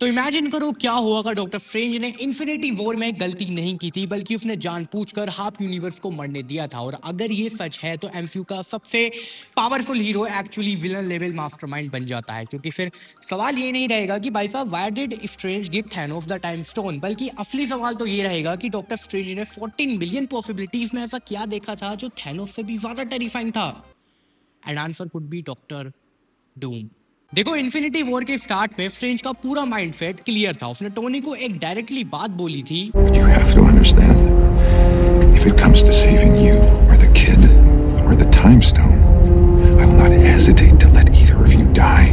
तो इमेजिन करो क्या हुआ अगर डॉक्टर स्ट्रेंज ने इन्फिनिटी वॉर में गलती नहीं की थी, बल्कि उसने जानबूझकर हाफ यूनिवर्स को मरने दिया था। और अगर ये सच है तो एमसीयू का सबसे powerful hero actually villain level mastermind बन जाता है। क्योंकि फिर सवाल ये नहीं रहेगा कि भाई साहब why did strange give Thanos the time stone, बल्कि असली सवाल तो ये रहेगा कि डॉक्टर स्ट्रेंज ने 14 मिलियन पॉसिबिलिटीज में ऐसा क्या देखा था जो थैनोस से भी ज्यादा टेरिफाइंग था। And answer could be doctor Doom. देखो, इन्फिनिटी वॉर के स्टार्ट में स्ट्रेंज का पूरा माइंडसेट क्लियर था। उसने टोनी को एक डायरेक्टली बात बोली थी, You have to understand, if it comes to saving you, or the kid, or the time stone, I will not hesitate to let either of you die.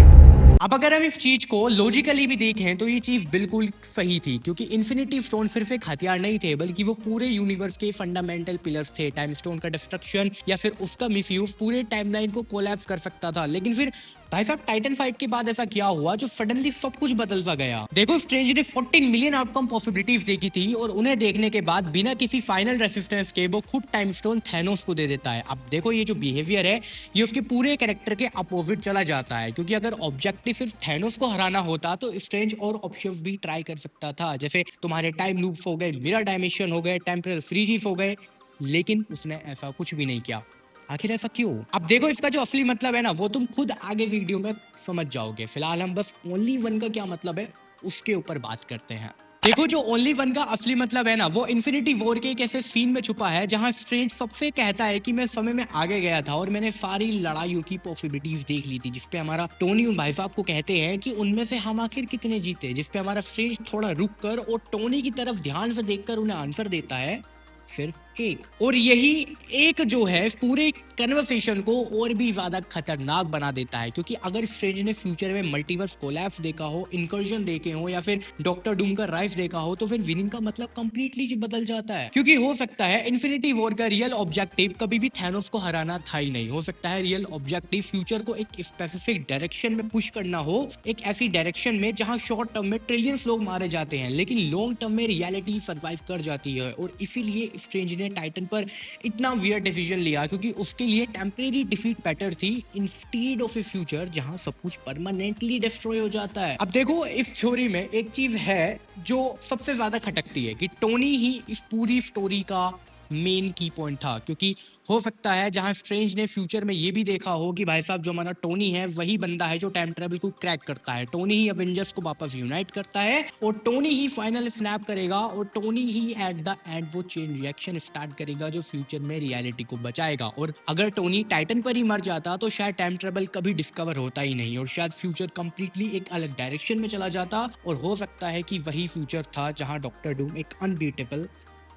अब अगर हम इस चीज को लॉजिकली भी देखें तो ये चीज बिल्कुल सही थी, क्योंकि इन्फिनिटी स्टोन सिर्फ एक हथियार नहीं थे, बल्कि वो पूरे यूनिवर्स के फंडामेंटल पिलर्स थे। टाइम स्टोन का डिस्ट्रक्शन या फिर उसका मिसयूज पूरे टाइमलाइन को कोलैप्स कर सकता था। लेकिन फिर भाई साहब टाइटन फाइट के बाद ऐसा क्या हुआ जो सडनली सब कुछ बदल सा गया। देखो, स्ट्रेंज ने 14 मिलियन आउटकम पॉसिबिलिटीज देखी थी, और उन्हें देखने के बाद बिना किसी फाइनल रेसिस्टेंस के वो खुद टाइम स्टोन थैनोस को दे देता है। अब देखो, ये जो बिहेवियर है ये उसके पूरे कैरेक्टर के अपोजिट चला जाता है। क्योंकि अगर ऑब्जेक्टिव सिर्फ थैनोस को हराना होता तो स्ट्रेंज और ऑप्शंस भी ट्राई कर सकता था, जैसे तुम्हारे टाइम लूप्स हो गए, मिरर डायमेंशन हो गए, टेम्परल फ्रीजीज हो गए। लेकिन उसने ऐसा कुछ भी नहीं किया। आखिर ऐसा क्यों? अब देखो, इसका जो असली मतलब है ना वो तुम खुद आगे वीडियो में समझ जाओगे। फिलहाल हम बस ओनली वन का क्या मतलब है उसके ऊपर बात करते हैं। देखो, जो ओनली वन का असली मतलब है ना वो इन्फिनिटी वॉर के एक ऐसे सीन में छुपा है जहां स्ट्रेंज सबसे कहता है कि मैं समय में आगे गया था और मैंने सारी लड़ाइयों की पॉसिबिलिटीज देख ली थी। जिसपे हमारा टोनी उन भाई साहब को कहते हैं कि उनमें से हम आखिर कितने जीते। जिसपे हमारा स्ट्रेंज थोड़ा रुक कर और टोनी की तरफ ध्यान से देखकर उन्हें आंसर देता है, सिर्फ एक। और यही एक जो है पूरे कन्वर्सेशन को और भी ज्यादा खतरनाक बना देता है। क्योंकि अगर स्ट्रेंज ने फ्यूचर में मल्टीवर्स कोलैप्स देखा हो, इनकर्जन देखे हो, या फिर डॉक्टर डूम का राइज देखा हो, तो फिर विनिंग का मतलब कंप्लीटली बदल जाता है। क्योंकि हो सकता है इन्फिनिटी वॉर का रियल ऑब्जेक्टिव कभी भी थैनोस को हराना था ही नहीं। हो सकता है रियल ऑब्जेक्टिव फ्यूचर को एक स्पेसिफिक डायरेक्शन में पुश करना हो, एक ऐसी डायरेक्शन में जहां शॉर्ट टर्म में ट्रिलियंस लोग मारे जाते हैं लेकिन लॉन्ग टर्म में रियलिटी सर्वाइव कर जाती है। और इसीलिए स्ट्रेंज ने टाइटन पर इतना वियर्ड डिसीजन लिया, क्योंकि उसके लिए टेम्परेरी डिफीट बेटर थी इंस्टीड ऑफ ए फ्यूचर जहां सब कुछ परमानेंटली डिस्ट्रॉय हो जाता है। अब देखो, इस थ्योरी में एक चीज है जो सबसे ज्यादा खटकती है कि टोनी ही इस पूरी स्टोरी का मेन की पॉइंट था। क्योंकि हो सकता है जहां स्ट्रेंज ने फ्यूचर में ये भी देखा हो कि भाई साहब जो हमारा टोनी है वही बंदा है जो टाइम ट्रेवल को क्रैक करता है, टोनी ही अवेंजर्स को वापस यूनाइट करता है, और टोनी ही फाइनल स्नैप करेगा, और Tony he at the end वो चेन रिएक्शन स्टार्ट करेगा जो फ्यूचर में रियलिटी को बचाएगा। और अगर टोनी टाइटन पर ही मर जाता तो शायद टाइम ट्रेवल कभी डिस्कवर होता ही नहीं, और शायद फ्यूचर कंप्लीटली एक अलग डायरेक्शन में चला जाता। और हो सकता है कि वही फ्यूचर था जहां डॉक्टर डूम एक अनबीटेबल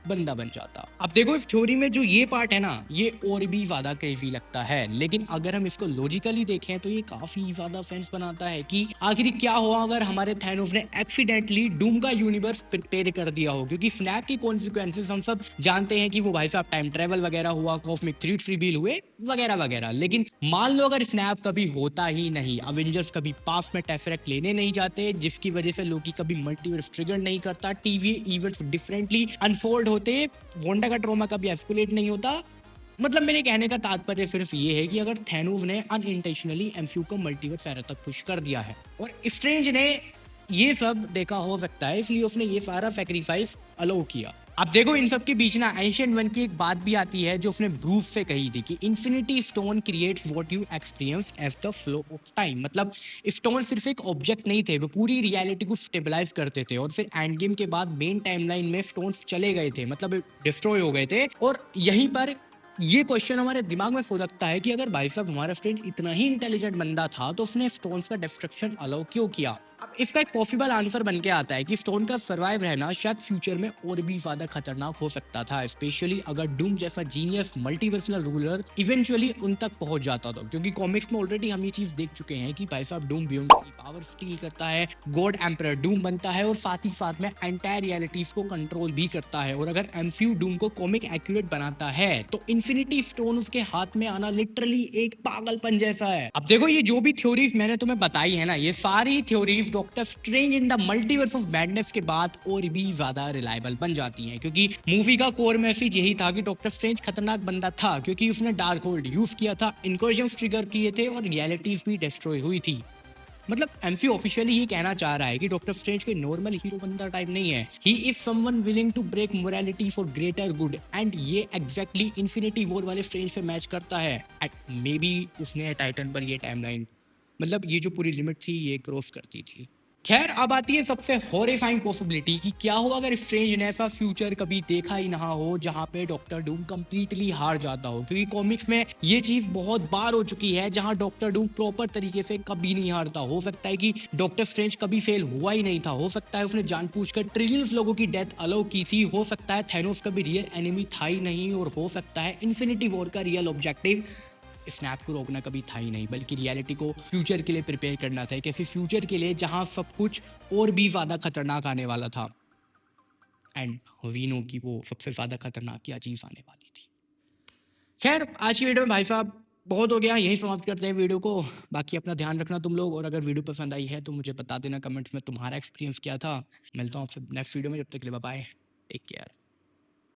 बंदा बन जाता। अब देखो, इस थ्योरी में जो ये पार्ट है ना ये और भी ज्यादा क्रेजी लगता है, लेकिन अगर हम इसको लॉजिकली देखें तो ये काफी ज्यादा सेंस बनाता है कि आखिर क्या हुआ अगर हमारे थैनोस ने एक्सीडेंटली डूम का यूनिवर्स प्रिपेयर कर दिया हो। क्योंकि स्नैप की कॉन्सिक्वेंसेस हम सब जानते हैं कि वो भाई साहब टाइम ट्रेवल वगैरह हुआ, कॉस्मिक थ्रेड्स रिवील हुए वगैरह वगैरह। लेकिन मान लो अगर स्नैप कभी होता ही नहीं, अवेंजर्स कभी पास में टेसरेक्ट लेने नहीं जाते, जिसकी वजह से लोकी कभी मल्टीवर्स ट्रिगर नहीं करता, टीवी इवेंट्स डिफरेंटली अनफोल्ड होते, वोंडा का ट्रॉमा कभी एस्केलेट नहीं होता। मतलब मेरे कहने का तात्पर्य सिर्फ ये है कि अगर थैनोस ने अनइंटेंशनली एमसीयू को मल्टीवर्स एरा तक पुश कर दिया है और स्ट्रेंज ने ये सब देखा हो सकता है, इसलिए उसने ये सारा सैक्रिफाइस अलाउ किया। अब देखो, इन सब के बीच ना एंशिएंट वन की एक बात भी आती है जो उसने ब्रूस से कही थी कि infinity stone creates what you experience as the flow of time. मतलब स्टोन सिर्फ एक ऑब्जेक्ट नहीं थे, वो पूरी रियलिटी को स्टेबलाइज करते थे। और फिर एंड गेम के बाद मेन टाइमलाइन में स्टोन्स चले गए थे, मतलब डिस्ट्रॉय हो गए थे। और यहीं पर ये क्वेश्चन हमारे दिमाग में फुदकता है कि अगर भाई साहब हमारा फ्रेंड इतना ही इंटेलिजेंट बंदा था तो उसने स्टोन्स का डिस्ट्रक्शन अलाउ क्यों किया। अब इसका एक पॉसिबल आंसर बन के आता है कि स्टोन का सर्वाइव रहना शायद फ्यूचर में और भी ज्यादा खतरनाक हो सकता था, स्पेशली अगर डूम जैसा जीनियस मल्टीवर्सल रूलर इवेंचुअली उन तक पहुंच जाता था। क्योंकि कॉमिक्स में ऑलरेडी हम ये चीज देख चुके हैं कि भाई साहब डूम बियॉन्ड की पावर स्टील करता है, गॉड एम्परर डूम बनता है, और साथ ही साथ में एंटायर रियलिटीज को कंट्रोल भी करता है। और अगर एमसीयू डूम को कॉमिक एक्यूरेट बनाता है तो इन्फिनिटी स्टोन उसके हाथ में आना लिटरली एक पागलपन जैसा है। अब देखो, ये जो भी थ्योरीज मैंने तुम्हें बताई है ना, ये सारी theories doctor strange in the multiverse of madness के बाद और भी ज्यादा रिलायबल बन जाती हैं। क्योंकि मूवी का कोर मैसेज यही था कि डॉक्टर स्ट्रेंज खतरनाक बंदा था क्योंकि उसने डार्क होल्ड यूज किया था, इनकर्जन्स ट्रिगर किए थे, और रियलिटीज भी डिस्ट्रॉय हुई थी। मतलब एमसीयू ऑफिशियली ही कहना चाह रहा है कि डॉक्टर स्ट्रेंज कोई नॉर्मल हीरो बनता टाइप नहीं है, he is someone willing to break morality for greater good, and ये एग्जैक्टली इन्फिनिटी वॉर वाले स्ट्रेंज से मैच करता है। एंड मे बी उसने टाइटन पर ये टाइमलाइन, मतलब ये जो पूरी लिमिट थी ये क्रॉस करती थी। खैर अब आती है सबसे हॉरिफाइंग पॉसिबिलिटी कि क्या हो अगर स्ट्रेंज ने ऐसा फ्यूचर कभी देखा ही ना हो जहां पे डॉक्टर डूम कंप्लीटली हार जाता हो, क्योंकि कॉमिक्स में ये चीज बहुत बार हो चुकी है जहां डॉक्टर डूम प्रॉपर तरीके से कभी नहीं हारता। हो सकता है कि डॉक्टर स्ट्रेंज कभी फेल हुआ ही नहीं था, हो सकता है उसने जानबूझकर ट्रिलियंस लोगों की डेथ अलाउ की थी, हो सकता है थैनोस कभी रियल एनिमी था ही नहीं, और हो सकता है इन्फिनिटी वॉर का रियल ऑब्जेक्टिव स्नैप को रोकना कभी था ही नहीं, बल्कि रियलिटी को फ्यूचर के लिए प्रिपेयर करना था, एक ऐसे फ्यूचर के लिए जहां सब कुछ और भी ज़्यादा खतरनाक आने वाला था। एंड वी नो कि वो सबसे ज़्यादा खतरनाक क्या चीज़ आने वाली थी। खैर आज की वीडियो में भाई साहब बहुत हो गया, यही समाप्त करते हैं वीडियो को। बाकी अपना ध्यान रखना तुम लोग, और अगर वीडियो पसंद आई है तो मुझे बता देना कमेंट्स में तुम्हारा एक्सपीरियंस क्या था। मिलता हूँ आपसे नेक्स्ट वीडियो में, जब तक के लिए बाय बाय, टेक केयर।